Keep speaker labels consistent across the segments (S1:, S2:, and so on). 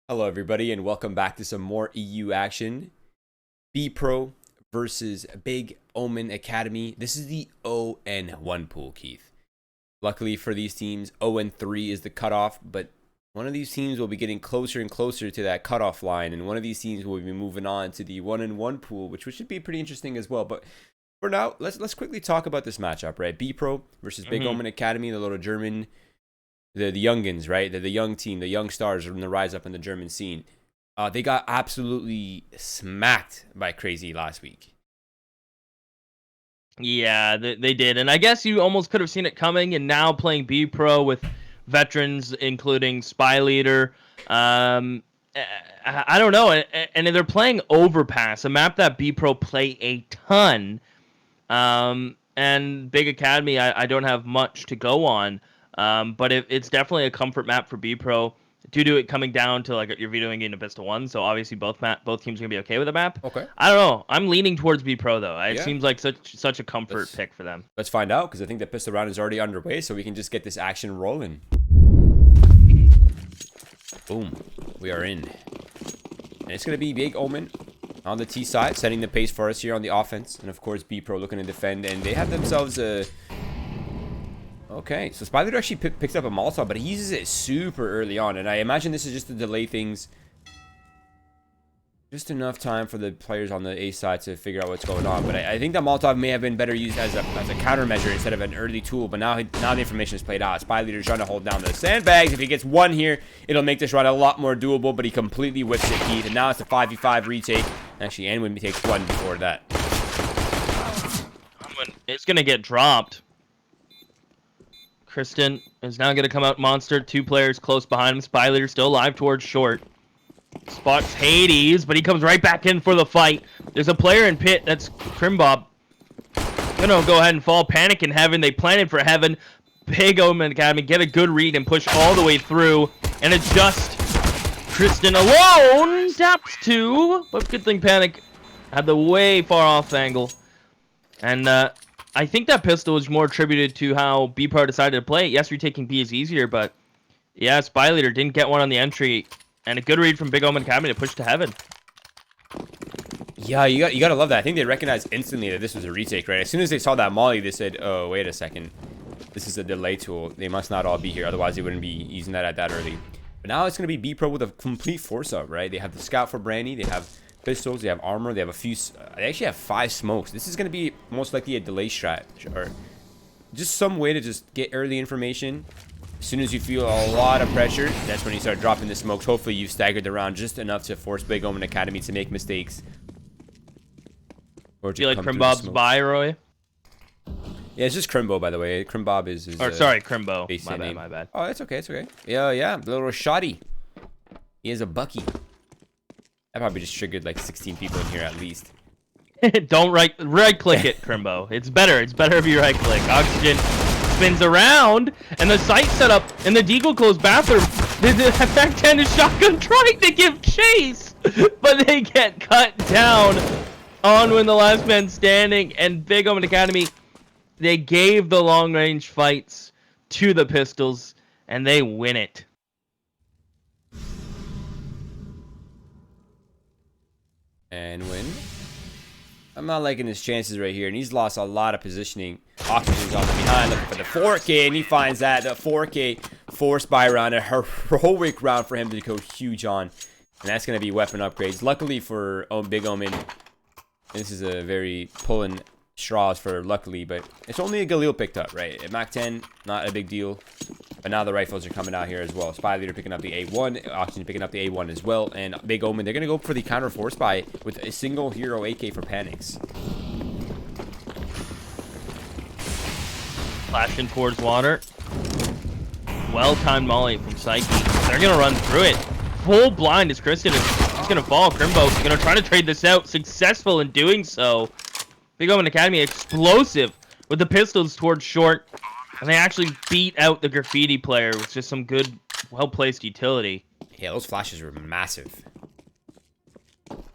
S1: Hello everybody and welcome back to some more EU action. Bpro versus Big Omen Academy. This is the ON1 pool, Keith. Luckily for these teams, 0-3 is the cutoff, but one of these teams will be getting closer and closer to that cutoff line, and one of these teams will be moving on to the 1-1 pool, which should be pretty interesting as well. But for now, let's quickly talk about this matchup, right? Bpro versus Big Omen Academy, the little German, the youngins, right? The young team, the young stars from the rise up in the German scene. They got absolutely smacked by Crazy last week.
S2: Yeah, they did. And I guess you almost could have seen it coming, and now playing Bpro with veterans, including Spy Leader. I don't know. And they're playing Overpass, a map that Bpro play a ton. And Big Academy, I don't have much to go on. But it's definitely a comfort map for Bpro due to it coming down to, like, you're vetoing in a best of one, so obviously both teams are gonna be okay with the map.
S1: Okay.
S2: I don't know. I'm leaning towards Bpro though. It seems like such a comfort pick for them.
S1: Let's find out, because I think the pistol round is already underway, so we can just get this action rolling. Boom. We are in. And it's gonna be Big Omen on the T side, setting the pace for us here on the offense, and of course Bpro looking to defend, and they have themselves a... Okay, so Spy Leader actually picks up a Molotov, but he uses it super early on, and I imagine this is just to delay things. Just enough time for the players on the A side to figure out what's going on. But I think that Molotov may have been better used as a countermeasure instead of an early tool, but now the information is played out. Spy Leader's trying to hold down the sandbags. If he gets one here, it'll make this run a lot more doable, but he completely whips it, Keith, and now it's a 5v5 retake. Actually, Anwin takes one before that.
S2: It's gonna get dropped. Kristen is now going to come out monster. Two players close behind him. Spy Leader still alive towards short. Spots Hades, but he comes right back in for the fight. There's a player in pit. That's Crimbob. Gonna go ahead and fall. Panic in heaven. They planted for heaven. Big Omen Academy get a good read and push all the way through. And it's just Kristen alone. Taps two. But good thing Panic had the way far off angle. And I think that pistol is more attributed to how Bpro decided to play it. Yes, retaking B is easier, but yeah, Spy Leader didn't get one on the entry, and a good read from Big Omen Academy to push to heaven.
S1: Yeah, you gotta love that. I think they recognized instantly that this was a retake, right? As soon as they saw that molly, they said, "Oh, wait a second, this is a delay tool. They must not all be here, otherwise they wouldn't be using that at that early." But now it's gonna be Bpro with a complete force up, right? They have the scout for Brandy, they have pistols, they have armor, they have a few, they actually have 5 smokes. This is going to be most likely a delay strat, or just some way to just get early information. As soon as you feel a lot of pressure, that's when you start dropping the smokes. Hopefully you've staggered the round just enough to force Big Omen Academy to make mistakes. Or
S2: do you like Crimbob's buy, Roy?
S1: Yeah, it's just Crimbo, by the way. Crimbob is
S2: sorry, Crimbo. My bad.
S1: Oh, it's okay, it's okay. Yeah, the little shoddy. He is a Bucky. I probably just triggered like 16 people in here at least.
S2: Don't right click it, Crimbo. It's better if you right click. Oxygen spins around, and the site setup in the Deagle closed bathroom. The back 10 is shotgun trying to give chase, but they get cut down on when the last man standing. And Big Omen Academy, they gave the long range fights to the pistols, and they win it.
S1: And win. I'm not liking his chances right here, and he's lost a lot of positioning. Oxygen's on the behind, looking for the 4K, and he finds that. The 4K forced by round, a heroic round for him to go huge on. And that's going to be weapon upgrades. Luckily for Big Omen, this is a very pulling straws for luckily, but it's only a Galil picked up, right? At Mach 10, not a big deal. But now the rifles are coming out here as well. Spy Leader picking up the A1, Oxygen picking up the A1 as well, and Big Omen, they're going to go for the counter force buy with a single hero AK for Panics.
S2: Flashing towards water. Well-timed molly from Psyche. They're going to run through it. Full blind is Kristen. He's going to fall. Crimbo going to try to trade this out. Successful in doing so. Big Omen Academy explosive with the pistols towards short. And they actually beat out the graffiti player with just some good, well-placed utility.
S1: Yeah, those flashes were massive.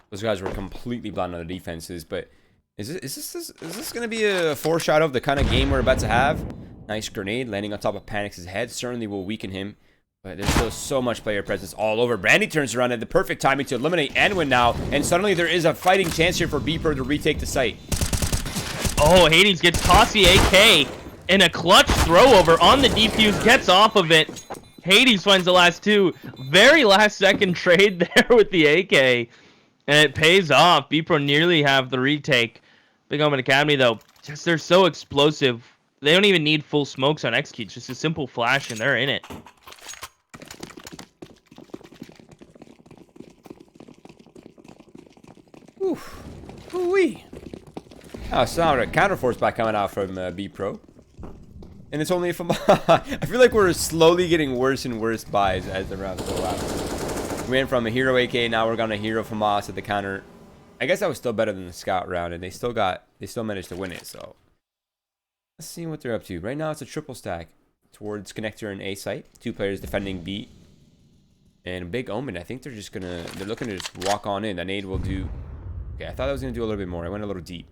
S1: Those guys were completely blind on the defenses, but is this going to be a foreshadow of the kind of game we're about to have? Nice grenade landing on top of Panics' head certainly will weaken him. But there's still so much player presence all over. Brandy turns around at the perfect timing to eliminate Anwin now. And suddenly there is a fighting chance here for Bpro to retake the site.
S2: Oh, Hades gets tossy AK in a clutch throw over on the defuse, gets off of it. Hades finds the last two. Very last second trade there with the AK. And it pays off. Bpro nearly have the retake. Big Omen Academy, though, just they're so explosive. They don't even need full smokes on execute. Just a simple flash, and they're in it.
S1: Oof. Ooh-wee. Oh, so now a counterforce back coming out from Bpro. And it's only from... I feel like we're slowly getting worse and worse buys as the rounds go out. We went from a hero AK, now we're going to hero FAMAS at the counter. I guess that was still better than the scout round, and they still managed to win it, so. Let's see what they're up to. Right now it's a triple stack towards connector and A site. 2 players defending B. And Big Omen, I think they're looking to just walk on in. That nade will do... Okay, I thought I was going to do a little bit more. I went a little deep.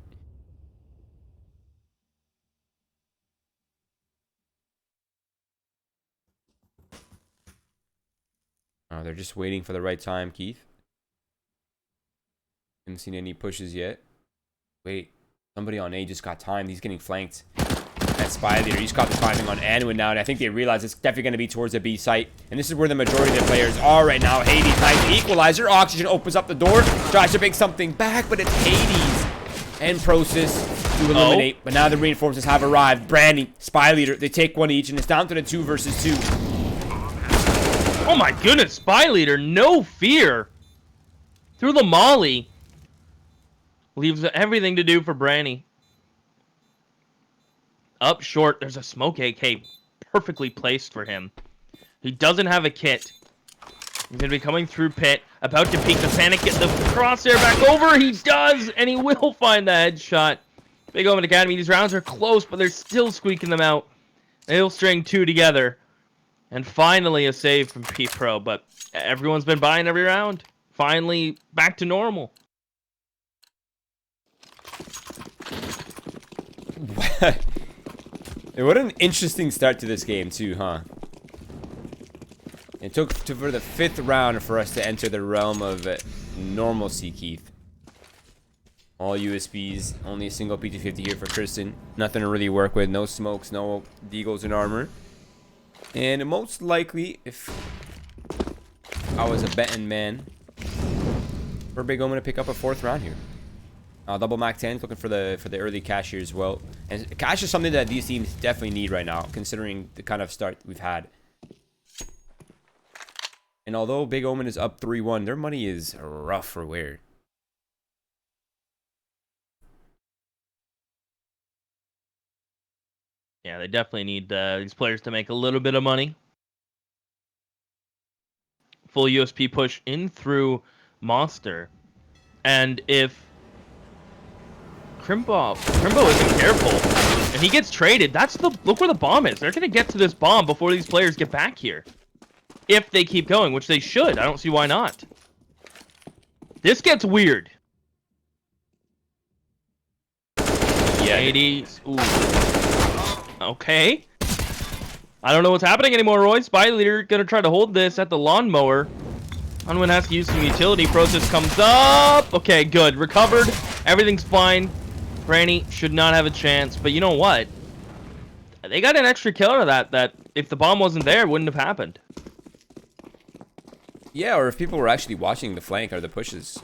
S1: Oh, they're just waiting for the right time, Keith. Haven't seen any pushes yet. Wait, somebody on A just got timed. He's getting flanked. That spy leader, he's got the timing on Anwin now, and I think they realize it's definitely going to be towards the B site. And this is where the majority of the players are right now. Hades, nice equalizer. Oxygen opens up the door. Tries to make something back, but it's Hades and Process to eliminate. But now the reinforcements have arrived. Brandy, spy leader, they take one each, and it's down to the 2 versus 2.
S2: Oh my goodness, spy leader, no fear. Through the molly. Leaves everything to do for Branny. Up short, there's a smoke AK perfectly placed for him. He doesn't have a kit. He's going to be coming through pit, about to peek the panic, get the crosshair back over. He does, and he will find the headshot. Big Omen Academy, these rounds are close, but they're still squeaking them out. They'll string 2 together. And finally a save from Bpro, but everyone's been buying every round. Finally back to normal.
S1: What an interesting start to this game too, huh? It took for the 5th round for us to enter the realm of normalcy, Keith. All USBs, only a single P250 here for Tristan. Nothing to really work with, no smokes, no deagles in armor. And most likely, if I was a betting man, for Big Omen to pick up a 4th round here. Double Mac 10, looking for the early cash here as well. And cash is something that these teams definitely need right now, considering the kind of start we've had. And although Big Omen is up 3-1, their money is rough for wear.
S2: Yeah, they definitely need these players to make a little bit of money. Full USP push in through Monster. And if Crimbo isn't careful and he gets traded, look where the bomb is. They're going to get to this bomb before these players get back here. If they keep going, which they should. I don't see why not. This gets weird. Yeah. 80s. Ooh. Okay. I don't know what's happening anymore, Roy. Spy leader going to try to hold this at the lawnmower. Unwin has to use some utility. Process comes up. Okay, good. Recovered. Everything's fine. Branny should not have a chance. But you know what? They got an extra kill out of that if the bomb wasn't there, it wouldn't have happened.
S1: Yeah, or if people were actually watching the flank or the pushes.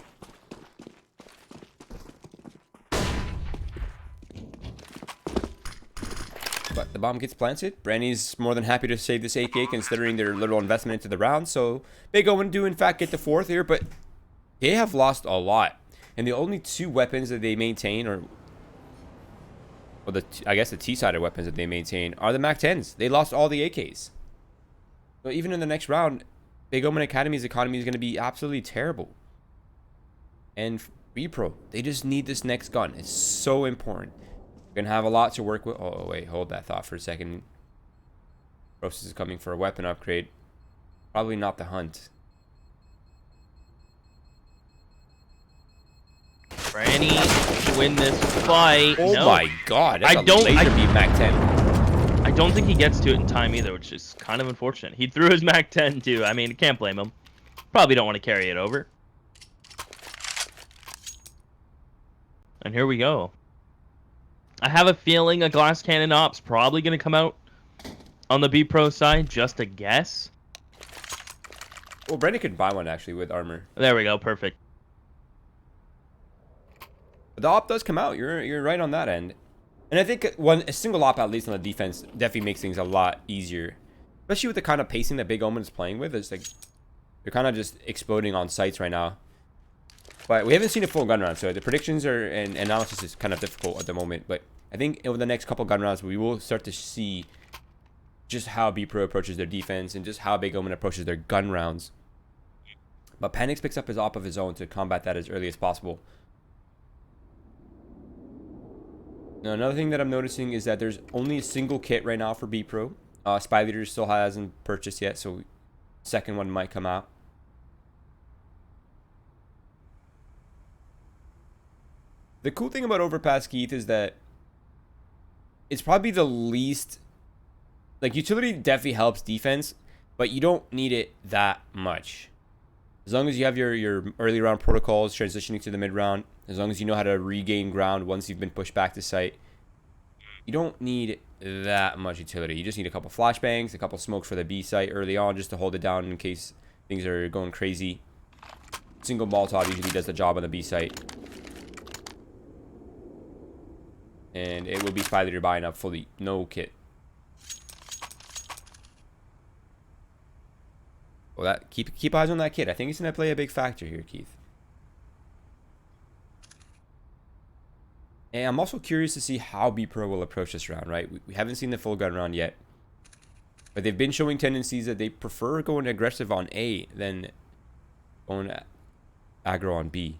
S1: But the bomb gets planted. Brandy's more than happy to save this AK considering their little investment into the round. So Big Omen do in fact get the 4th here, but they have lost a lot. And the only 2 weapons that they maintain are, well, I guess the T-sided weapons that they maintain are the MAC-10s. They lost all the AKs. So even in the next round, Big Omen Academy's economy is going to be absolutely terrible. And Bpro, they just need this next gun. It's so important. We're going to have a lot to work with. Oh, wait, hold that thought for a second. Process is coming for a weapon upgrade. Probably not the hunt.
S2: Branny to win this fight.
S1: Oh
S2: no.
S1: my god, that's
S2: I don't
S1: laser beam Mac 10.
S2: I I don't think he gets to it in time either, which is kind of unfortunate. He threw his MAC-10 too. I mean, can't blame him. Probably don't want to carry it over. And here we go. I have a feeling a glass cannon op's probably going to come out on the Bpro side. Just a guess.
S1: Well, Brendan could buy one actually with armor.
S2: There we go. Perfect.
S1: But the op does come out. You're right on that end. And I think a single op, at least on the defense, definitely makes things a lot easier. Especially with the kind of pacing that Big Omen is playing with. It's like they're kind of just exploding on sites right now. But we haven't seen a full gun round, so the predictions and analysis is kind of difficult at the moment. But I think over the next couple gun rounds, we will start to see just how Bpro approaches their defense and just how Big Omen approaches their gun rounds. But Panix picks up his op of his own to combat that as early as possible. Now, another thing that I'm noticing is that there's only a single kit right now for Bpro. Spy Leader still hasn't purchased yet, so second one might come out. The cool thing about Overpass, Keith, is that it's probably the least... Like, utility definitely helps defense, but you don't need it that much. As long as you have your early round protocols transitioning to the mid round, as long as you know how to regain ground once you've been pushed back to site, you don't need that much utility. You just need a couple flashbangs, a couple smokes for the B site early on just to hold it down in case things are going crazy. Single Molotov usually does the job on the B site. And it will be Spy Leader buying up fully. No kit. Well, that keep eyes on that kit. I think it's going to play a big factor here, Keith. And I'm also curious to see how Bpro will approach this round, right? We haven't seen the full gun round yet. But they've been showing tendencies that they prefer going aggressive on A than going aggro on B.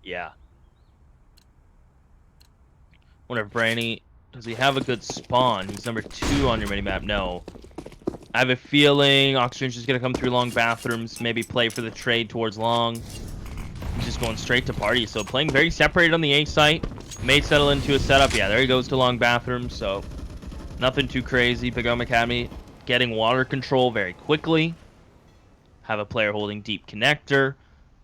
S2: Yeah. Wonder if Branny, does he have a good spawn? He's number 2 on your minimap. No. I have a feeling Oxygen's just going to come through long bathrooms, maybe play for the trade towards long. He's just going straight to party. So playing very separated on the A site. May settle into a setup. Yeah, there he goes to long bathrooms. So nothing too crazy. Big Omen Academy getting water control very quickly. Have a player holding deep connector.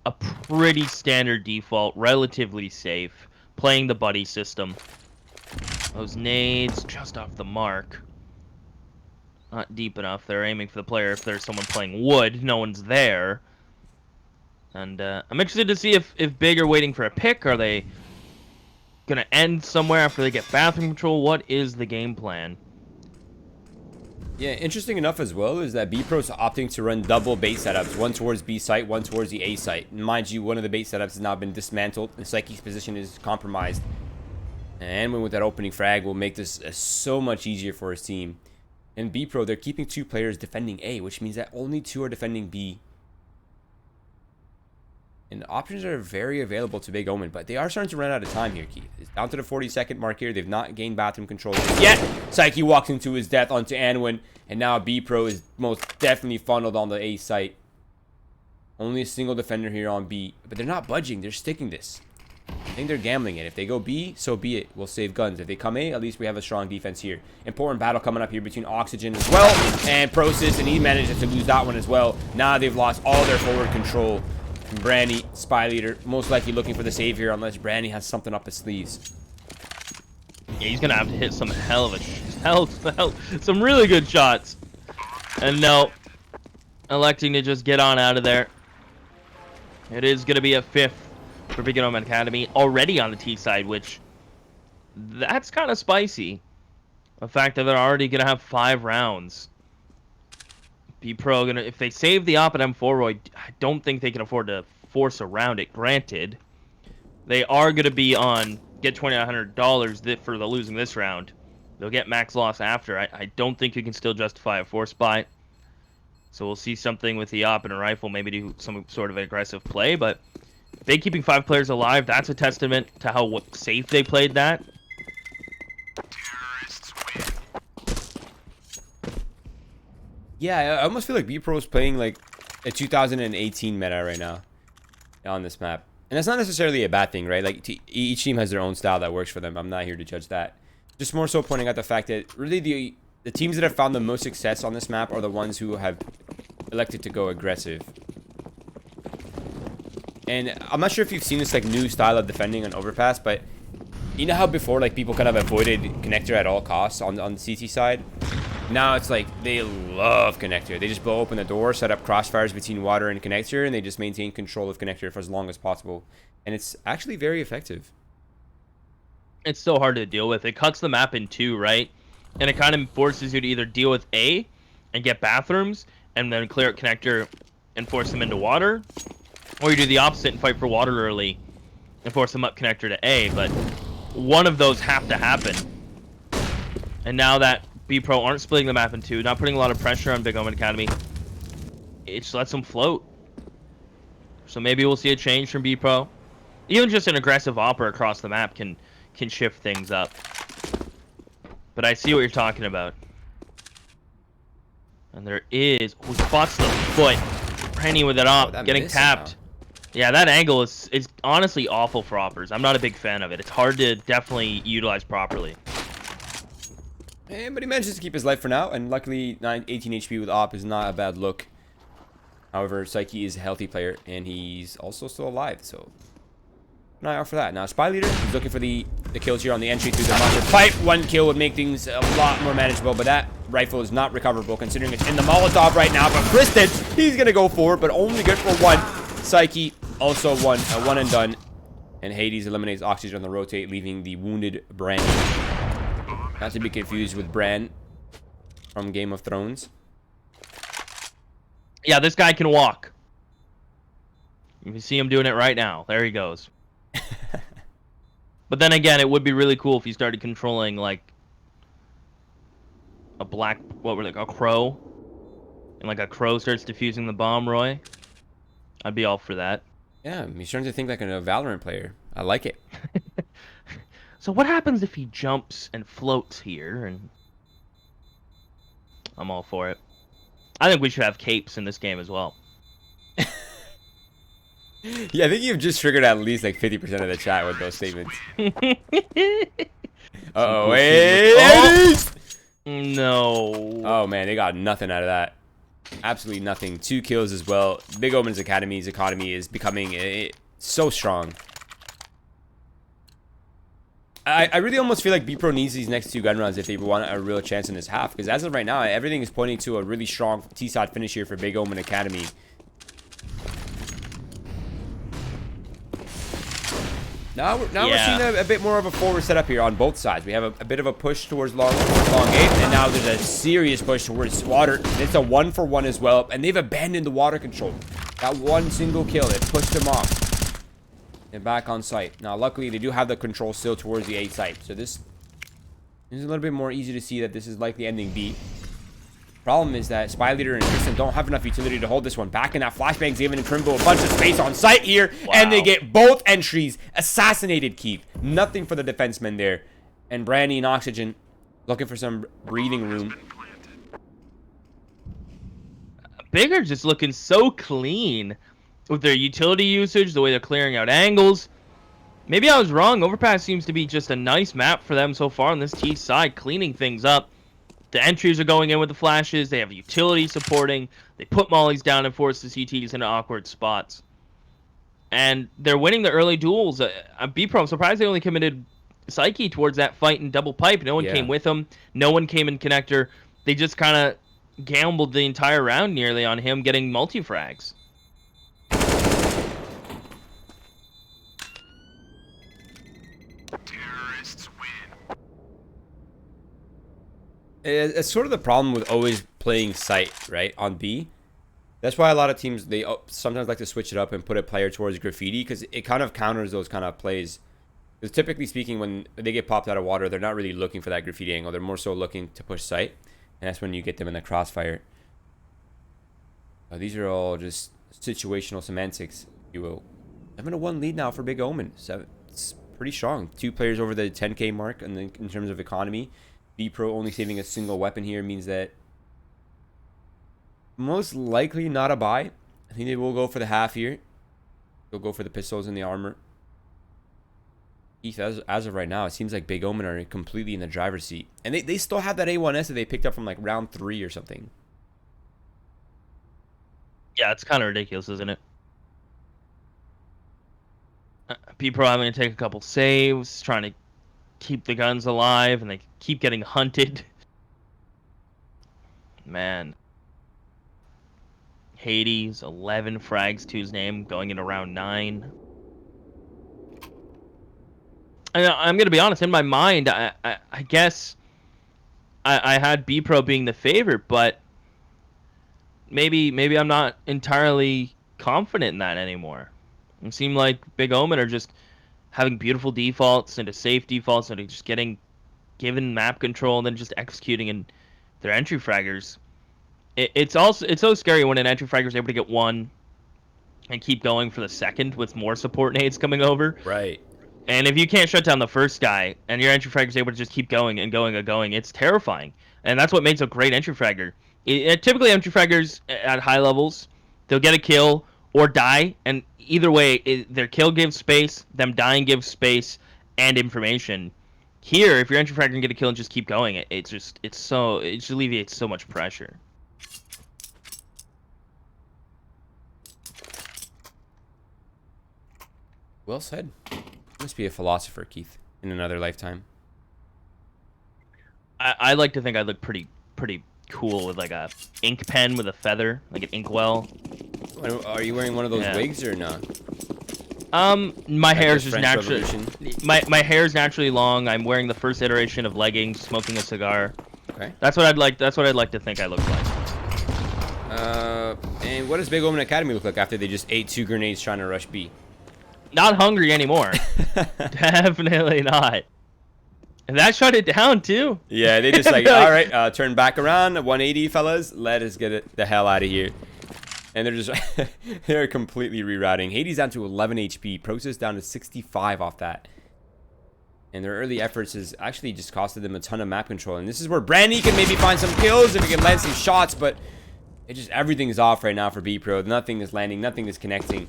S2: A pretty standard default, relatively safe. Playing the buddy system. Those nades just off the mark. Not deep enough. They're aiming for the player if there's someone playing wood. No one's there. And I'm interested to see if Big are waiting for a pick. Are they going to end somewhere after they get bathroom control? What is the game plan?
S1: Yeah, interesting enough as well is that Bpro's opting to run double base setups. One towards B site, one towards the A site. Mind you, one of the base setups has now been dismantled. And Psyche's position is compromised. And with that opening frag will make this so much easier for his team. And Bpro, they're keeping 2 players defending A, which means that only 2 are defending B. And options are very available to Big Omen, but they are starting to run out of time here, Keith. It's down to the 40-second mark here. They've not gained bathroom control yet. Psyche walks into his death onto Anwin, and now Bpro is most definitely funneled on the A site. Only a single defender here on B, but they're not budging. They're sticking this. I think they're gambling it. If they go B, so be it. We'll save guns. If they come A, at least we have a strong defense here. Important battle coming up here between Oxygen as well and Prosis, and he manages to lose that one as well. Now they've lost all their forward control. And Brandy, Spy Leader, most likely looking for the save here unless Brandy has something up his sleeves.
S2: Yeah, he's going to have to hit some some really good shots. And no, electing to just get on out of there. It is going to be a 5th for Big Omen Academy already on the T side, which that's kind of spicy. The fact that they're already going to have 5 rounds. Bpro gonna, if they save the op at M4, I don't think they can afford to force around it. Granted, they are going to be on get $2,900 for the losing this round. They'll get max loss after. I don't think you can still justify a force buy. So we'll see something with the op and a rifle, maybe do some sort of aggressive play. But if they keeping 5 players alive, that's a testament to how safe they played that.
S1: Yeah, I almost feel like Bpro is playing like a 2018 meta right now on this map. And that's not necessarily a bad thing, right? Like each team has their own style that works for them. I'm not here to judge that. Just more so pointing out the fact that really the teams that have found the most success on this map are the ones who have elected to go aggressive. And I'm not sure if you've seen this like new style of defending on overpass, but you know how before like people kind of avoided connector at all costs on the CT side? Now it's like they love connector. They just blow open the door, set up crossfires between water and connector, and they just maintain control of connector for as long as possible. And it's actually very effective.
S2: It's so hard to deal with. It cuts the map in two, right? And it kind of forces you to either deal with A and get bathrooms and then clear out connector and force them into water, or you do the opposite and fight for water early and force them up connector to A. But one of those have to happen. And now that Bpro aren't splitting the map in two, not putting a lot of pressure on Big Omen Academy, it just lets them float. So maybe we'll see a change from Bpro. Even just an aggressive opera across the map can shift things up. But I see what you're talking about. And there is... who spots the foot. Penny with it up, getting tapped. Yeah, that angle is honestly awful for oppers. I'm not a big fan of it. It's hard to definitely utilize properly.
S1: But he manages to keep his life for now, and luckily 18 HP with op is not a bad look. However, Psyche is a healthy player, and he's also still alive, so an eye out for that. Now, Spy Leader is looking for the kills here on the entry through the monster fight. One kill would make things a lot more manageable, but that rifle is not recoverable considering it's in the Molotov right now. But Kristen, he's going to go for it, but only good for one. Psyche also one and done. And Hades eliminates Oxygen on the rotate, leaving the wounded Bran. Not to be confused with Bran from Game of Thrones.
S2: Yeah, this guy can walk. You can see him doing it right now. There he goes. But then again, it would be really cool if he started controlling like a a crow, and like a crow starts defusing the bomb, Roy. I'd be all for that.
S1: Yeah, he's starting to think like a Valorant player. I like it.
S2: So what happens if he jumps and floats here? And I'm all for it. I think we should have capes in this game as well.
S1: Yeah, I think you've just triggered at least like 50% of the chat with those statements. Uh-oh, wait!
S2: Oh! No.
S1: Oh, man, they got nothing out of that. Absolutely nothing. 2 kills as well. Big Omen's economy is becoming so strong. I really almost feel like Bpro needs these next 2 gun rounds if they want a real chance in this half. Because as of right now, everything is pointing to a really strong T-side finish here for Big Omen Academy. Now we're seeing a bit more of a forward setup here on both sides. We have a bit of a push towards long eight, and now there's a serious push towards water. It's a 1-for-1 as well, and they've abandoned the water control. That one single kill, it pushed them off. And back on site. Now, luckily, they do have the control still towards the A site, so this is a little bit more easy to see that this is likely ending B. Problem is that Spy Leader and Tristan don't have enough utility to hold this one back, in that flashbang's giving Crimbo a bunch of space on site here, and they get both entries assassinated. Keith, nothing for the defenseman there, and Brandy and Oxygen looking for some breathing room.
S2: Big are just looking so clean with their utility usage, the way they're clearing out angles. Maybe I was wrong. Overpass seems to be just a nice map for them so far on this T side, cleaning things up. The entries are going in with the flashes. They have utility supporting. They put mollies down and force the CTs into awkward spots. And they're winning the early duels. Bpro, I'm surprised they only committed Psyche towards that fight in double pipe. No one came with him. No one came in connector. They just kind of gambled the entire round nearly on him getting multi-frags.
S1: It's sort of the problem with always playing site, right, on B. That's why a lot of teams, they sometimes like to switch it up and put a player towards graffiti, because it kind of counters those kind of plays. Because typically speaking, when they get popped out of water, they're not really looking for that graffiti angle. They're more so looking to push site, and that's when you get them in the crossfire. These are all just situational semantics, if you will. 7-1 lead now for Big Omen. It's pretty strong. 2 players over the 10K mark in terms of economy. Bpro only saving a single weapon here means that most likely not a buy. I think they will go for the half here. They'll go for the pistols and the armor. Keith, as of right now, it seems like Big Omen are completely in the driver's seat. And they still have that A1S that they picked up from like round 3 or something.
S2: Yeah, it's kind of ridiculous, isn't it? Bpro having to take a couple saves, trying to keep the guns alive, and they keep getting hunted. Man. Hades, 11 frags to his name, going into round 9. I'm going to be honest, in my mind, I guess I had Bpro being the favorite, but maybe I'm not entirely confident in that anymore. It seemed like Big Omen are just having beautiful defaults into safe defaults and just getting given map control and then just executing in their entry fraggers. It's so scary when an entry fragger is able to get one and keep going for the second with more support nades coming over.
S1: Right.
S2: And if you can't shut down the first guy and your entry fragger is able to just keep going and going and going, it's terrifying. And that's what makes a great entry fragger. Typically, entry fraggers at high levels, they'll get a kill or die, and either way, their kill gives space, them dying gives space and information. Here, if your entry fragger can get a kill and just keep going, it just alleviates so much pressure.
S1: Well said. Must be a philosopher, Keith, in another lifetime.
S2: I like to think I look pretty cool with like a ink pen with a feather, like an inkwell.
S1: Are you wearing one of those wigs or not?
S2: My hair's just naturally my hair's naturally long. I'm wearing the first iteration of leggings, smoking a cigar.
S1: Okay.
S2: That's what I'd like to think I look like.
S1: And what does Big Omen Academy look like after they just ate 2 grenades trying to rush B?
S2: Not hungry anymore. Definitely not. And that shut it down too.
S1: Yeah, they just like, all right, turn back around, 180, fellas. Let us get it the hell out of here. And they're just, they're completely rerouting. Hades down to 11 HP. Process down to 65 off that. And their early efforts has actually just costed them a ton of map control. And this is where Brandy can maybe find some kills if he can land some shots. But it just, everything is off right now for Bpro. Nothing is landing. Nothing is connecting.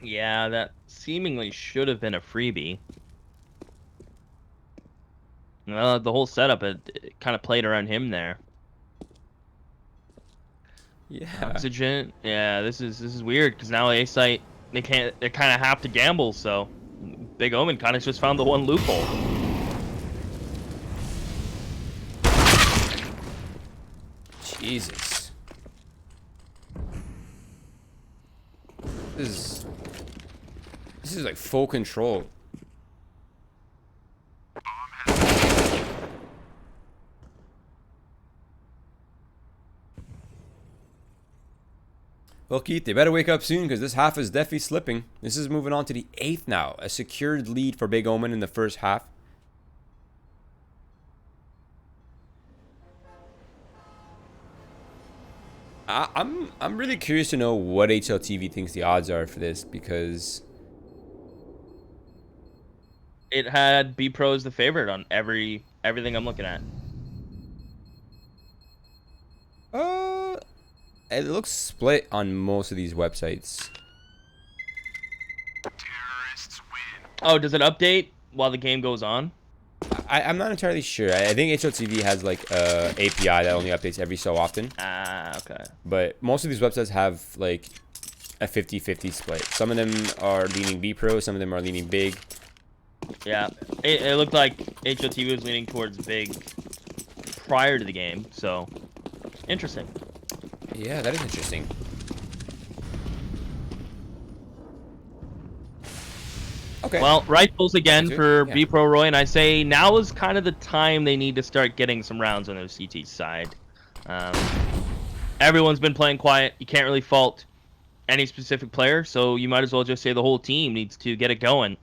S2: Yeah, that seemingly should have been a freebie. Well, the whole setup it kind of played around him there.
S1: Yeah.
S2: Oxygen. Yeah, this is weird because now A-Site they kind of have to gamble. So Big Omen kind of just found the one loophole.
S1: Jesus. This is like full control. Well, Keith, they better wake up soon because this half is definitely slipping. This is moving on to the 8th now. A secured lead for Big Omen in the first half. I'm really curious to know what HLTV thinks the odds are for this because
S2: it had Bpro as the favorite on everything I'm looking at.
S1: It looks split on most of these websites.
S2: Terrorists win. Oh, does it update while the game goes on?
S1: I'm not entirely sure. I think HLTV has like a API that only updates every so often.
S2: Ah, okay.
S1: But most of these websites have like a 50-50 split. Some of them are leaning Bpro, some of them are leaning Big.
S2: Yeah, it looked like HLTV was leaning towards Big prior to the game, so interesting.
S1: Yeah, that is interesting. Okay.
S2: Well, rifles again for Bpro Roy, and I say now is kind of the time they need to start getting some rounds on their CT side. Everyone's been playing quiet. You can't really fault any specific player, so you might as well just say the whole team needs to get it going.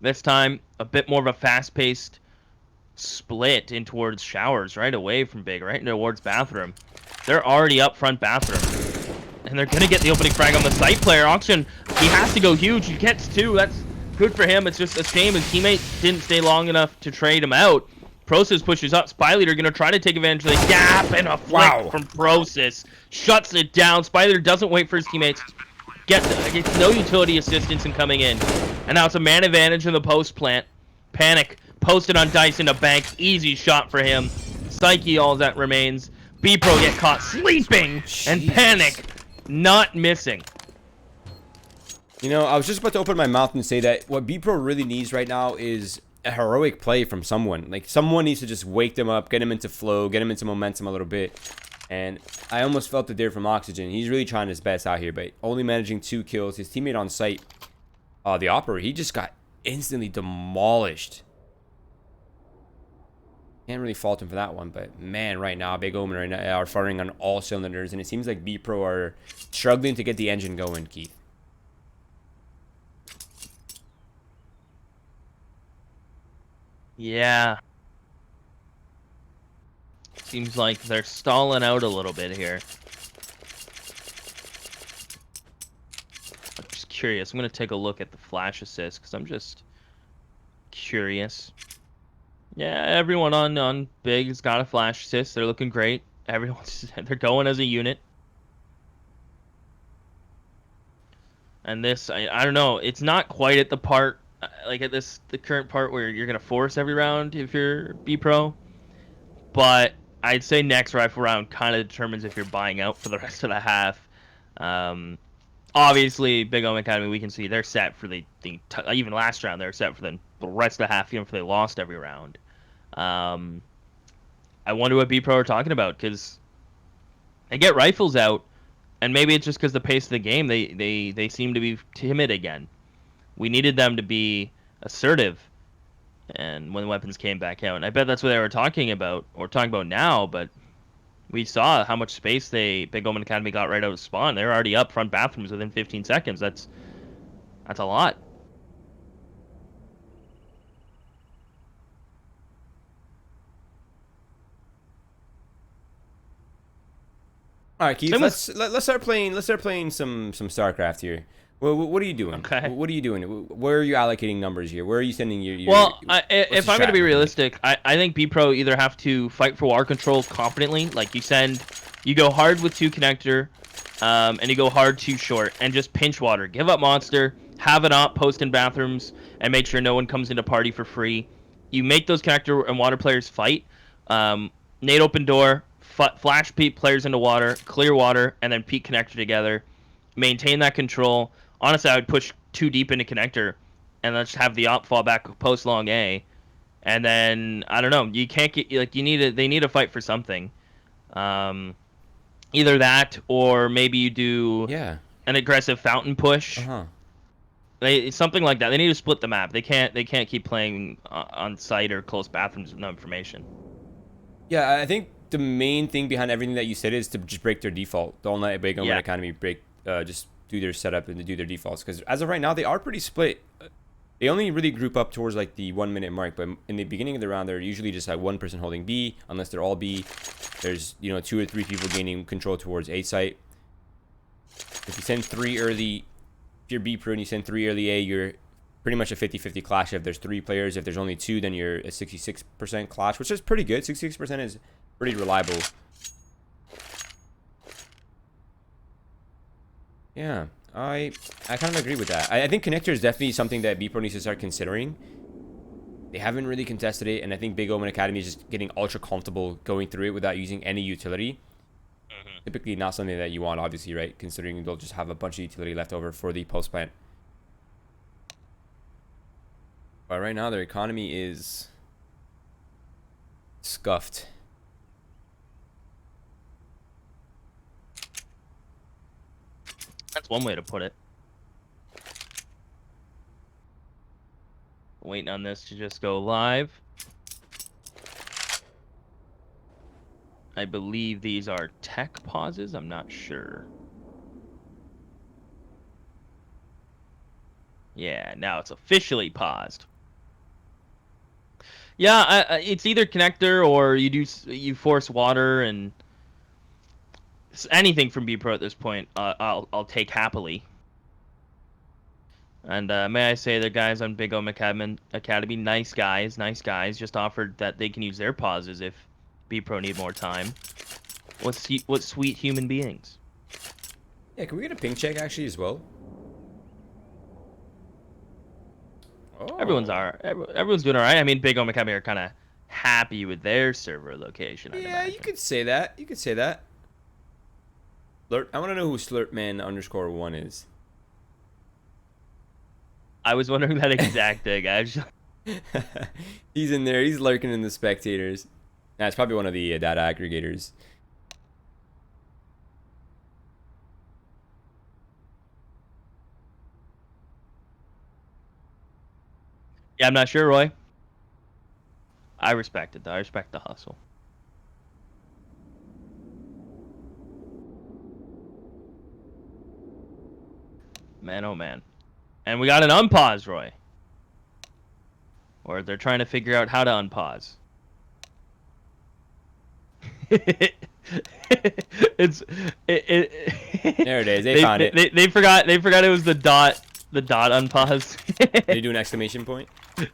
S2: This time, a bit more of a fast-paced split in towards showers right away from Big, right towards bathroom. They're already up front bathroom. And they're going to get the opening frag on the site player. Auction, he has to go huge. He gets 2. That's good for him. It's just a shame his teammate didn't stay long enough to trade him out. Prosis pushes up. Spy Leader going to try to take advantage of the gap, and a flick from Prosis shuts it down. Spy Leader doesn't wait for his teammates. Gets no utility assistance in coming in. And now it's a man advantage in the post plant. Panic posted on Dice into bank. Easy shot for him. Psyche, all that remains. Bpro get caught sleeping, and Panic not missing.
S1: You know, I was just about to open my mouth and say that what Bpro really needs right now is a heroic play from someone. Like, someone needs to just wake them up, get them into flow, get them into momentum a little bit. And I almost felt it there from Oxygen. He's really trying his best out here, but only managing 2 kills. His teammate on site, the Opera, he just got instantly demolished. Can't really fault him for that one, but man, right now, Big Omen right now are firing on all cylinders, and it seems like Bpro are struggling to get the engine going, Keith.
S2: Yeah. Seems like they're stalling out a little bit here. I'm just curious. I'm going to take a look at the flash assist because I'm just curious. Yeah, everyone on Big's got a flash assist. They're looking great. They're going as a unit. And this, I don't know. It's not quite at the part, like at the current part where you're going to force every round if you're Bpro. But I'd say next rifle round kind of determines if you're buying out for the rest of the half. Obviously, Big Omen Academy, we can see they're set for even last round, they're set for the rest of the half, even if they lost every round. I wonder what Bpro are talking about, because they get rifles out, and maybe it's just because the pace of the game, they seem to be timid again. We needed them to be assertive. And when weapons came back out, and I bet that's what they were talking about, or talking about now, but we saw how much space Big Omen Academy got right out of spawn. They're already up front bathrooms within 15 seconds. That's a lot.
S1: All right, Keith. Let's start playing some StarCraft here. What are you doing?
S2: Okay.
S1: What are you doing? Where are you allocating numbers here? Where are you sending your
S2: Well, if I'm going to be realistic, I think Bpro either have to fight for water control confidently, like you go hard with 2 connector, and you go hard 2 short, and just pinch water. Give up monster, have it up, post in bathrooms, and make sure no one comes into party for free. You make those connector and water players fight. Nade open door, flash peek players into water, clear water, and then peek connector together. Maintain that control. Honestly, I would push 2 deep into connector, and let's have the op fall back post long A, and then I don't know. You can't get they need to fight for something, either that or maybe you do an aggressive fountain push. Something like that. They need to split the map. They can't keep playing on site or close bathrooms with no information.
S1: Yeah, I think the main thing behind everything that you said is to just break their default. Don't let Big Omen Academy break. Just do their setup and to do their defaults, because as of right now they are pretty split. They only really group up towards like the 1 minute mark, but in the beginning of the round they're usually just like one person holding B, unless they're all B. There's 2 or 3 people gaining control towards A site. If you send 3 early, if you're Bpro and you send 3 early A, you're pretty much a 50-50 clash. If there's 3 players, if there's only 2, then you're a 66% clash, which is pretty good. 66% is pretty reliable. Yeah, I kind of agree with that. I think connector is definitely something that Bpro needs to start considering. They haven't really contested it, and I think Big Omen Academy is just getting ultra comfortable going through it without using any utility. Typically not something that you want, obviously, right? Considering they'll just have a bunch of utility left over for the post plant. But right now their economy is scuffed.
S2: That's one way to put it. Waiting on this to just go live. I believe these are tech pauses. I'm not sure. Yeah, now it's officially paused. Yeah, it's either connector or you force water, and anything from Bpro at this point, I'll take happily. And may I say, the guys on Big Omen Academy, nice guys, just offered that they can use their pauses if Bpro need more time. What sweet human beings.
S1: Yeah, can we get a ping check actually as well?
S2: Everyone's
S1: Oh.
S2: everyone's doing all right. I mean, Big Omen Academy are kind of happy with their server location.
S1: Yeah, you could say that. You could say that. Slurp. I want to know who Slurpman_1 is.
S2: I was wondering that exact thing, actually.
S1: He's in there. He's lurking in the spectators. Nah, it's probably one of the data aggregators.
S2: Yeah, I'm not sure, Roy. I respect it, though. I respect the hustle. Man, oh man. And we got an unpause, Roy. Or they're trying to figure out how to unpause.
S1: There it is. They found it.
S2: They forgot it was the dot unpause.
S1: They do an exclamation point.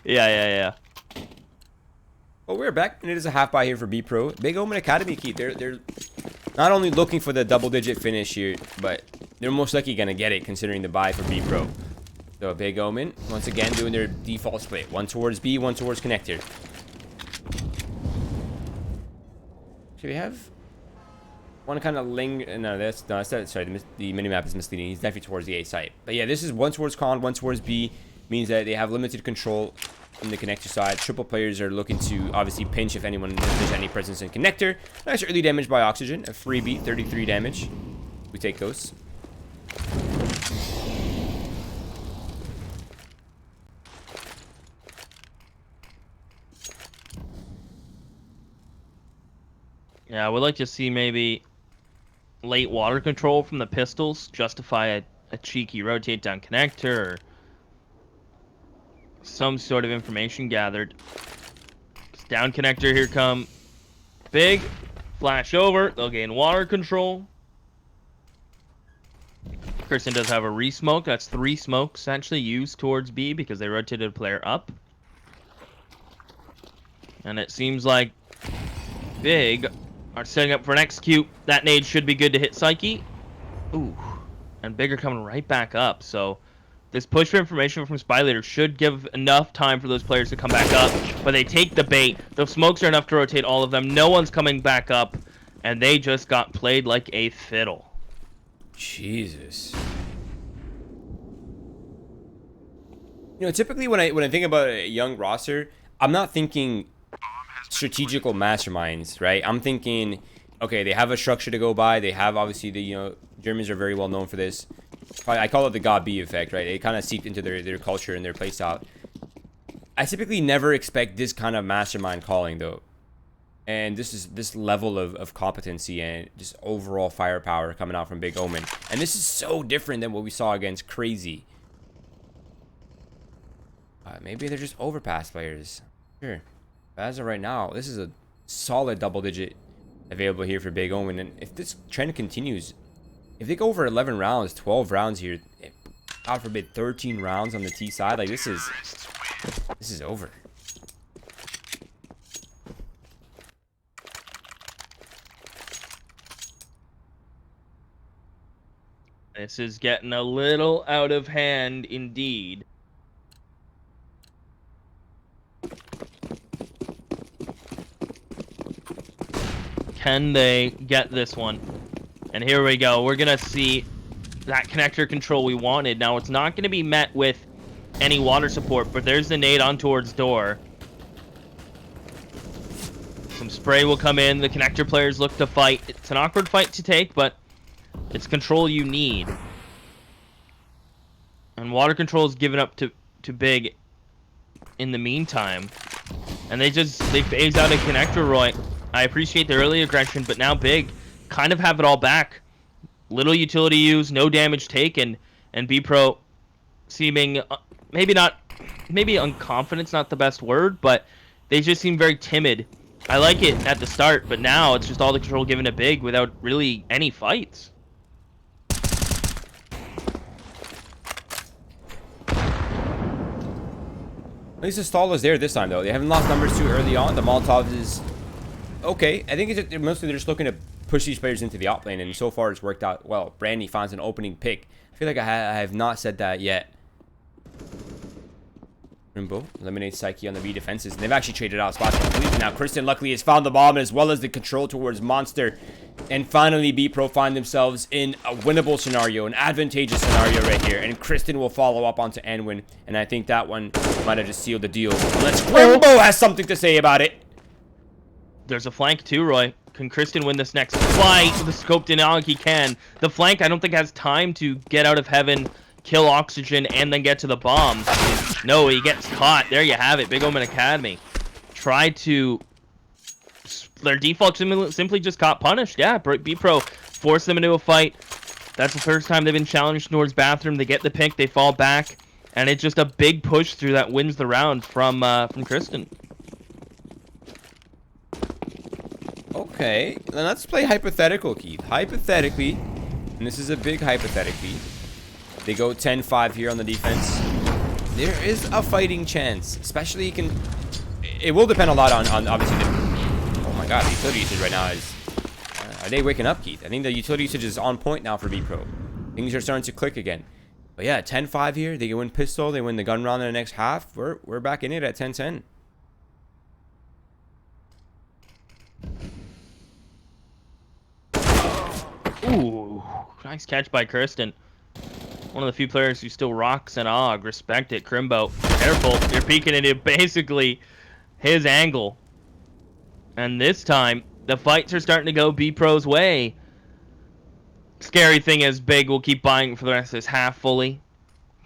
S2: Yeah.
S1: Well, we're back, and it is a half buy here for Bpro. Big Omen Academy, Keith. They're not only looking for the double-digit finish here, but they're most likely gonna get it considering the buy for Bpro. So Big Omen once again doing their default split: one towards B, one towards connector. So we have one kind of sorry, the minimap is misleading. He's definitely towards the A site. But yeah, this is one towards con, one towards B. Means that they have limited control in the connector side. Triple players are looking to obviously pinch if anyone has any presence in connector. Nice early damage by Oxygen. A freebie, 33 damage. We take those.
S2: Yeah, I would like to see maybe late water control from the pistols justify a cheeky rotate down connector or some sort of information gathered. Down connector, here come Big. Flash over. They'll gain water control. Kristen does have a re-smoke. That's 3 smokes actually used towards B because they rotated a player up. And it seems like Big are setting up for an execute. That nade should be good to hit Psyche. Ooh. And Big are coming right back up. So this push for information from Spy Leader should give enough time for those players to come back up. But they take the bait. The smokes are enough to rotate all of them. No one's coming back up. And they just got played like a fiddle.
S1: Jesus. You know, typically when I think about a young roster, I'm not thinking strategical masterminds, right? I'm thinking, okay, they have a structure to go by. They have obviously the Germans are very well known for this. I call it the God B effect, right? It kind of seeped into their culture and their playstyle. I typically never expect this kind of mastermind calling though, and this level of competency and just overall firepower coming out from Big Omen, and this is so different than what we saw against Crazy. Maybe they're just overpass players. Sure. But as of right now, this is a solid double digit available here for Big Omen. And if this trend continues, if they go over 11 rounds, 12 rounds here, God forbid 13 rounds on the T side, like this is over.
S2: This is getting a little out of hand indeed. Can they get this one? And here we go. We're going to see that connector control we wanted. Now, it's not going to be met with any water support, but there's the nade on towards door. Some spray will come in. The connector players look to fight. It's an awkward fight to take, but it's control you need. And water control is given up to Big in the meantime. And they phase out a connector, Roy. I appreciate the early aggression, but now Big kind of have it all back. Little utility use, no damage taken, and Bpro seeming maybe unconfident's not the best word, but they just seem very timid. I like it at the start, but now it's just all the control given to Big without really any fights.
S1: At least the stall is there this time, though. They haven't lost numbers too early on. The Molotov is okay. I think it's mostly they're just looking to push these players into the op lane, and so far it's worked out well. Brandy finds an opening pick. I feel like I have not said that yet. Rimbo eliminates Psyche on the B defenses, and they've actually traded out spots completely now. Kristen luckily has found the bomb as well as the control towards Monster. And finally, Bpro find themselves in a winnable scenario, an advantageous scenario right here. And Kristen will follow up onto Anwin, and I think that one might have just sealed the deal. Unless Rimbo has something to say about it.
S2: There's a flank too, Roy. Can Kristen win this next fight? The scope denial he can. The flank, I don't think, has time to get out of heaven, kill Oxygen, and then get to the bomb. No, he gets caught. There you have it. Big Omen Academy. Try to... Their default simply just got punished. Yeah, Bpro forced them into a fight. That's the first time they've been challenged towards bathroom. They get the pick, they fall back, and it's just a big push through that wins the round from Kristen.
S1: Okay, then let's play hypothetical, Keith. Hypothetically, and this is a big hypothetically, they go 10-5 here on the defense. There is a fighting chance, especially it will depend a lot on obviously the... Oh my god, the utility usage right now is... are they waking up, Keith? I think the utility usage is on point now for Bpro. Things are starting to click again. But yeah, 10-5 here. They can win pistol. They win the gun round in the next half. We're back in it at 10-10.
S2: Ooh, nice catch by Kristen. One of the few players who still rocks an AUG. Respect it, Crimbo. Careful, you're peeking into basically his angle. And this time, the fights are starting to go Bpro's way. Scary thing is, Big will keep buying for the rest of this half fully.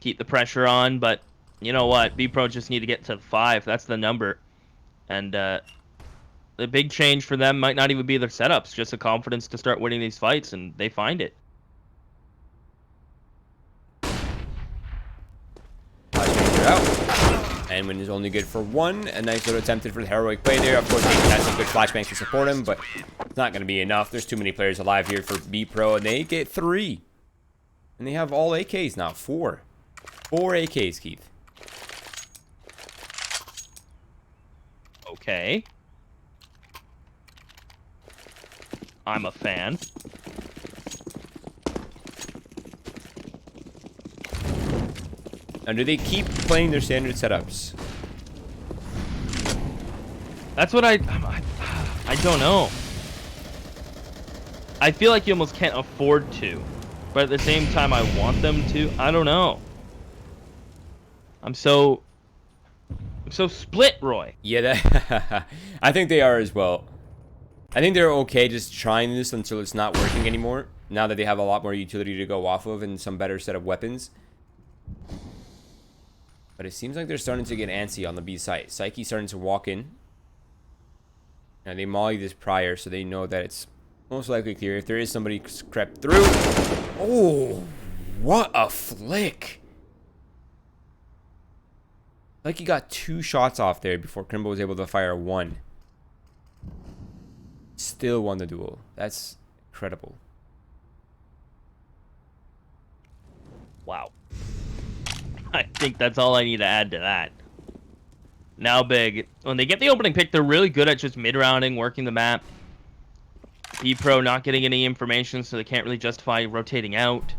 S2: Keep the pressure on, but you know what? Bpro just need to get to 5. That's the number. And the big change for them might not even be their setups, just the confidence to start winning these fights, and they find it.
S1: Anwin is only good for 1. A nice little attempted for the heroic play there. Of course, he has some good flashbangs to support him, but it's not going to be enough. There's too many players alive here for Bpro, and they get 3. And they have all AKs now. 4. 4 AKs, Keith.
S2: Okay. I'm a fan.
S1: Now, do they keep playing their standard setups?
S2: That's what I don't know. I feel like you almost can't afford to, but at the same time, I want them to. I don't know. I'm so split, Roy.
S1: Yeah, I think they are as well. I think they're okay just trying this until it's not working anymore. Now that they have a lot more utility to go off of and some better set of weapons. But it seems like they're starting to get antsy on the B site. Psyche's starting to walk in. Now they molly this prior, so they know that it's most likely clear. If there is somebody crept through. Oh, what a flick. Psyche got 2 shots off there before Crimbo was able to fire 1. Still won the duel. That's incredible.
S2: Wow. I think that's all I need to add to that. Now Big, when they get the opening pick, they're really good at just mid-rounding, working the map. Bpro not getting any information, so they can't really justify rotating out.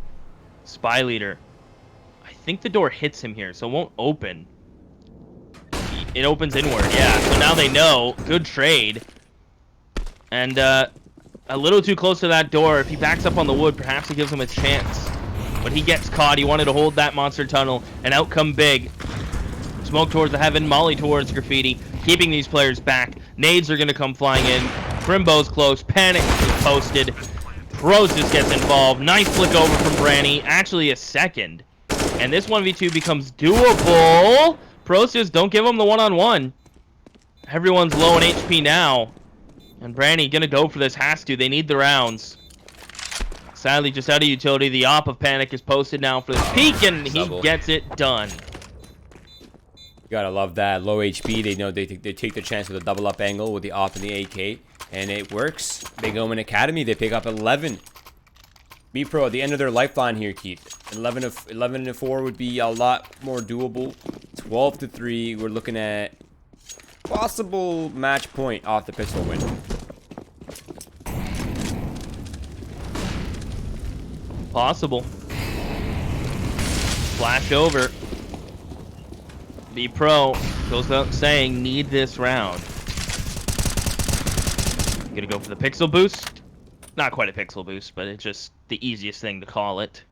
S2: Spy Leader. I think the door hits him here, so it won't open. It opens inward, yeah. So now they know. Good trade. And a little too close to that door. If he backs up on the wood, perhaps it gives him a chance. But he gets caught. He wanted to hold that monster tunnel, and out come Big. Smoke towards the heaven, Molly towards Graffiti, keeping these players back. Nades are going to come flying in. Crimbo's close. Panic is posted. Pros just gets involved. Nice flick over from Branny. Actually a second. And this 1v2 becomes doable. Pros just don't give him the one-on-one. Everyone's low on HP now. And Branny going to go for this. Has to. They need the rounds. Sadly, just out of utility. The op of Panic is posted now for this peek, and he gets it done.
S1: You gotta love that. Low HP. They know they take the chance with a double up angle with the op and the AK. And it works. Big Omen Academy. They pick up 11. Bpro at the end of their lifeline here, Keith. 11 to 4 would be a lot more doable. 12-3. We're looking at possible match point off the pistol win.
S2: Possible. Flash over. Bpro goes without saying, need this round. Gonna go for the pixel boost. Not quite a pixel boost, but it's just the easiest thing to call it.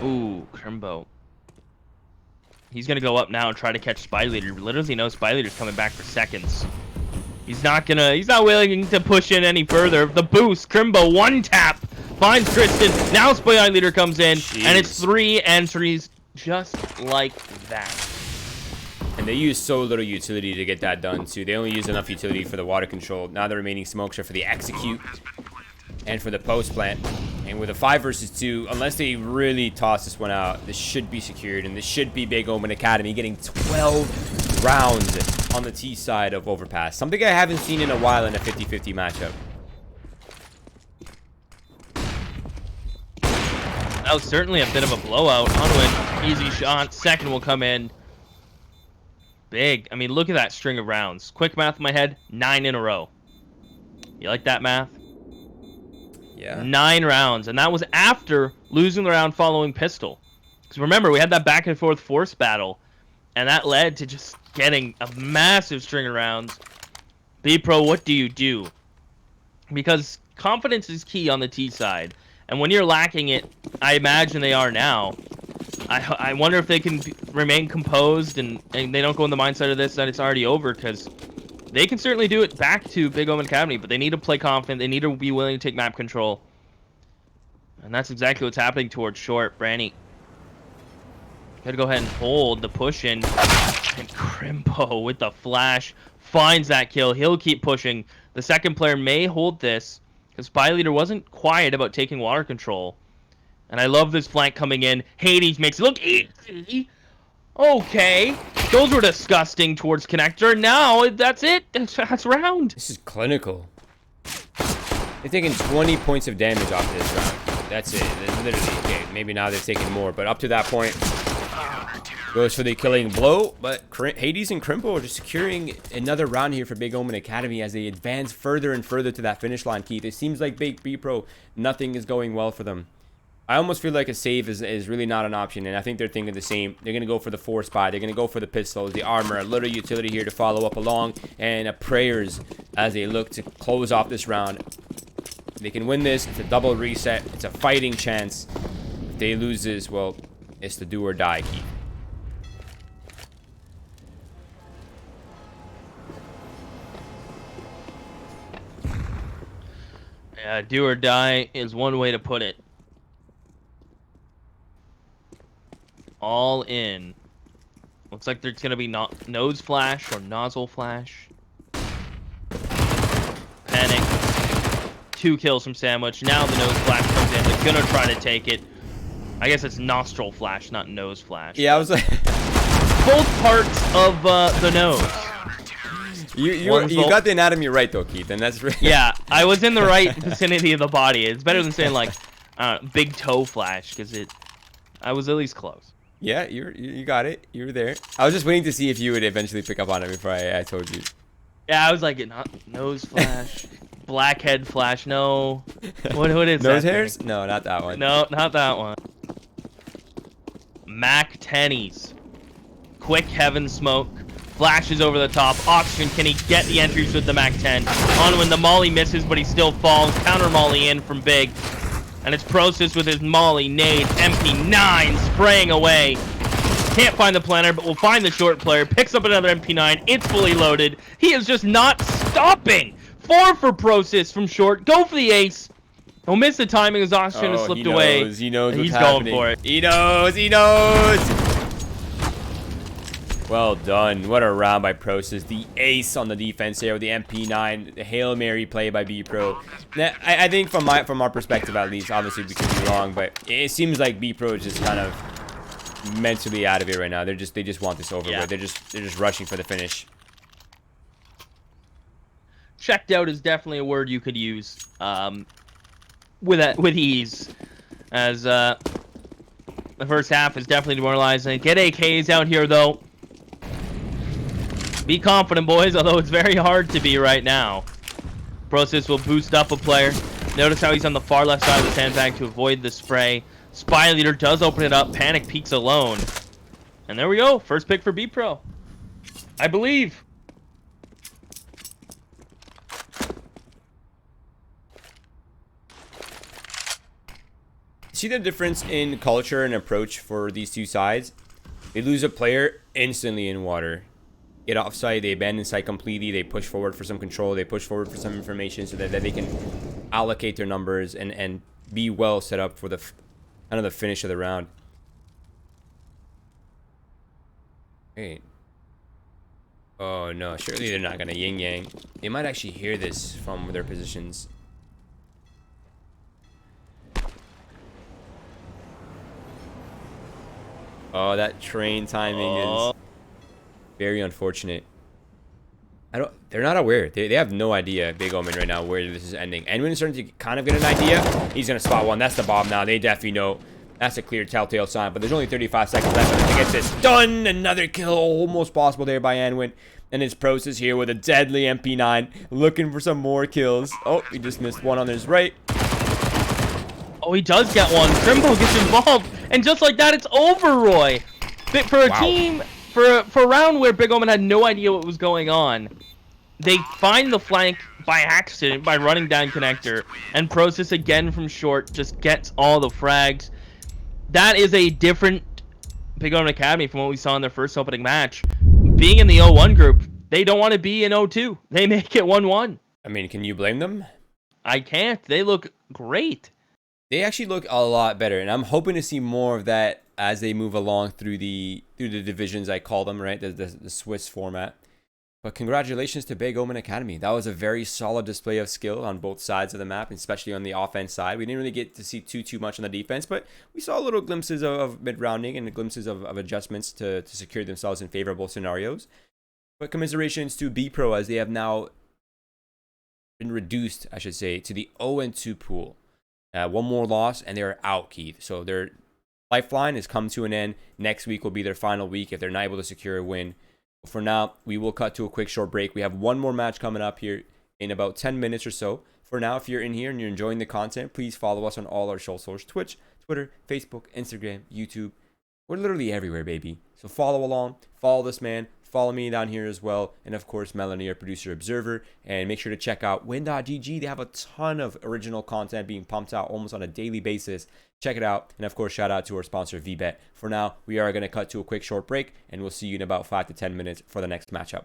S2: Ooh, Crimbo. He's gonna go up now and try to catch Spy Leader. Literally knows Spy Leader's coming back for seconds. He's not willing to push in any further. The boost, Crimbo, one tap, finds Kristen. Now Spy Leader comes in, and it's 3 entries just like that.
S1: And they use so little utility to get that done, too. They only use enough utility for the water control. Now the remaining smokes are for the execute and for the post plant. And with a 5 versus 2, unless they really toss this one out, this should be secured. And this should be Big Omen Academy getting 12 rounds on the T side of Overpass. Something I haven't seen in a while in a 50-50 matchup.
S2: That was certainly a bit of a blowout. Onwin, easy shot. Second will come in. Big. I mean, look at that string of rounds. Quick math in my head, 9 in a row. You like that math?
S1: Yeah.
S2: 9 rounds. And that was after losing the round following pistol. Because remember, we had that back and forth force battle. And that led to just getting a massive string of rounds. Bpro, what do you do? Because confidence is key on the T side. And when you're lacking it, I imagine they are now. I wonder if they can remain composed and they don't go in the mindset of this that it's already over, because they can certainly do it back to Big Omen Academy, but they need to play confident. They need to be willing to take map control. And that's exactly what's happening towards short. Branny. Gotta go ahead and hold the push in. And Crimbo with the flash finds that kill. He'll keep pushing. The second player may hold this, because Spy Leader wasn't quiet about taking water control. And I love this flank coming in. Hades makes it look easy. Okay. Those were disgusting towards Connector. Now, that's it. That's round.
S1: This is clinical. They're taking 20 points of damage off this round. That's it. That's literally, okay, maybe now they're taking more, but up to that point, goes for the killing blow. But Hades and Crimbo are just securing another round here for Big Omen Academy as they advance further and further to that finish line, Keith. It seems like Big Bpro, nothing is going well for them. I almost feel like a save is really not an option, and I think they're thinking the same. They're going to go for the 4 spy. They're going to go for the pistols, the armor, a little utility here to follow up along, and prayers as they look to close off this round. They can win this. It's a double reset. It's a fighting chance. If they lose this, well, it's the do or die, Keith.
S2: Yeah, do or die is one way to put it. All in. Looks like there's gonna be nose flash or nozzle flash. Panic. 2 kills from Sandwich. Now the nose flash comes in. They're gonna try to take it. I guess it's nostril flash, not nose flash.
S1: Yeah, I was like...
S2: Both parts of the nose.
S1: You got the anatomy right though, Keith, and that's really...
S2: Yeah, I was in the right vicinity of the body. It's better than saying like big toe flash, because I was at least close.
S1: Yeah, you got it. You were there. I was just waiting to see if you would eventually pick up on it before I told you.
S2: Yeah, I was like, nose flash, blackhead flash. No, what is
S1: nose
S2: that
S1: hairs?
S2: thing?
S1: No, not that one.
S2: No, not that one. Mac 10s. Quick heaven smoke. Flashes over the top. Oxygen, can he get the entries with the Mac 10? On when the molly misses, but he still falls. Counter molly in from Big. And it's Process with his molly, nades, MP9 spraying away. Can't find the planner, but we'll find the short player. Picks up another MP9. It's fully loaded. He is just not stopping. 4 for Process from short. Go for the ace. He'll miss the timing as Oxygen has slipped away.
S1: He knows what's
S2: He's
S1: happening.
S2: going for it.
S1: He knows. Well done. What a round by Process. The ace on the defense here with the MP9. The Hail Mary play by Bpro. Now, I think from our perspective at least, obviously we could be wrong, but it seems like Bpro is just kind of mentally out of it right now. They just want this over with. They're just rushing for the finish.
S2: Checked out is definitely a word you could use with ease, as The first half is definitely demoralizing. Get AKs out here, though. Be confident, boys, although it's very hard to be right now. Process will boost up a player. Notice how he's on the far left side of the sandbag to avoid the spray. Spy Leader does open it up. Panic peeks alone. And there we go. First pick for Bpro. I believe.
S1: See the difference in culture and approach for these two sides? They lose a player instantly in water. Get off site, they abandon site completely, they push forward for some control, they push forward for some information so that they can allocate their numbers and be well set up for the kind of the finish of the round. Wait. Oh no, surely they're not gonna yin yang. They might actually hear this from their positions. Oh, that train timing is very unfortunate. They're not aware. They have no idea, Big Omen, right now, where this is ending. And when it's starting to kind of get an idea, he's going to spot one. That's the bomb now. They definitely know. That's a clear telltale sign. But there's only 35 seconds left to get this done. Another kill, almost possible there by Anwin. And his Process here with a deadly MP9, looking for some more kills. Oh, he just missed one on his right.
S2: Oh, he does get one. Trimbo gets involved. And just like that, it's over, Roy. But for a team, for a round where Big Omen had no idea what was going on, they find the flank by accident by running down connector. And Process again from short just gets all the frags. That is a different Big Omen Academy from what we saw in their first opening match. Being in the 0-1 group, they don't want to be in 0-2. They make it 1-1.
S1: I mean, can you blame them?
S2: I can't. They look great.
S1: They actually look a lot better, and I'm hoping to see more of that as they move along through the divisions, I call them, right? The Swiss format. But congratulations to Big Omen Academy. That was a very solid display of skill on both sides of the map, especially on the offense side. We didn't really get to see too much on the defense, but we saw little glimpses of mid-rounding and glimpses of adjustments to secure themselves in favorable scenarios. But commiserations to Bpro, as they have now been reduced, I should say, to the 0-2 pool. One more loss, and they're out, Keith. So their lifeline has come to an end. Next week will be their final week if they're not able to secure a win. For now, we will cut to a quick short break. We have one more match coming up here in about 10 minutes or so. For now, if you're in here and you're enjoying the content, please follow us on all our socials: Twitch, Twitter, Facebook, Instagram, YouTube. We're literally everywhere, baby. So follow along, follow this man, follow me down here as well, and of course Melanie, our producer observer. And make sure to check out win.gg. They have a ton of original content being pumped out almost on a daily basis. Check it out. And of course, shout out to our sponsor VBet. For now, we are going to cut to a quick short break, and we'll see you in about 5 to 10 minutes for the next matchup.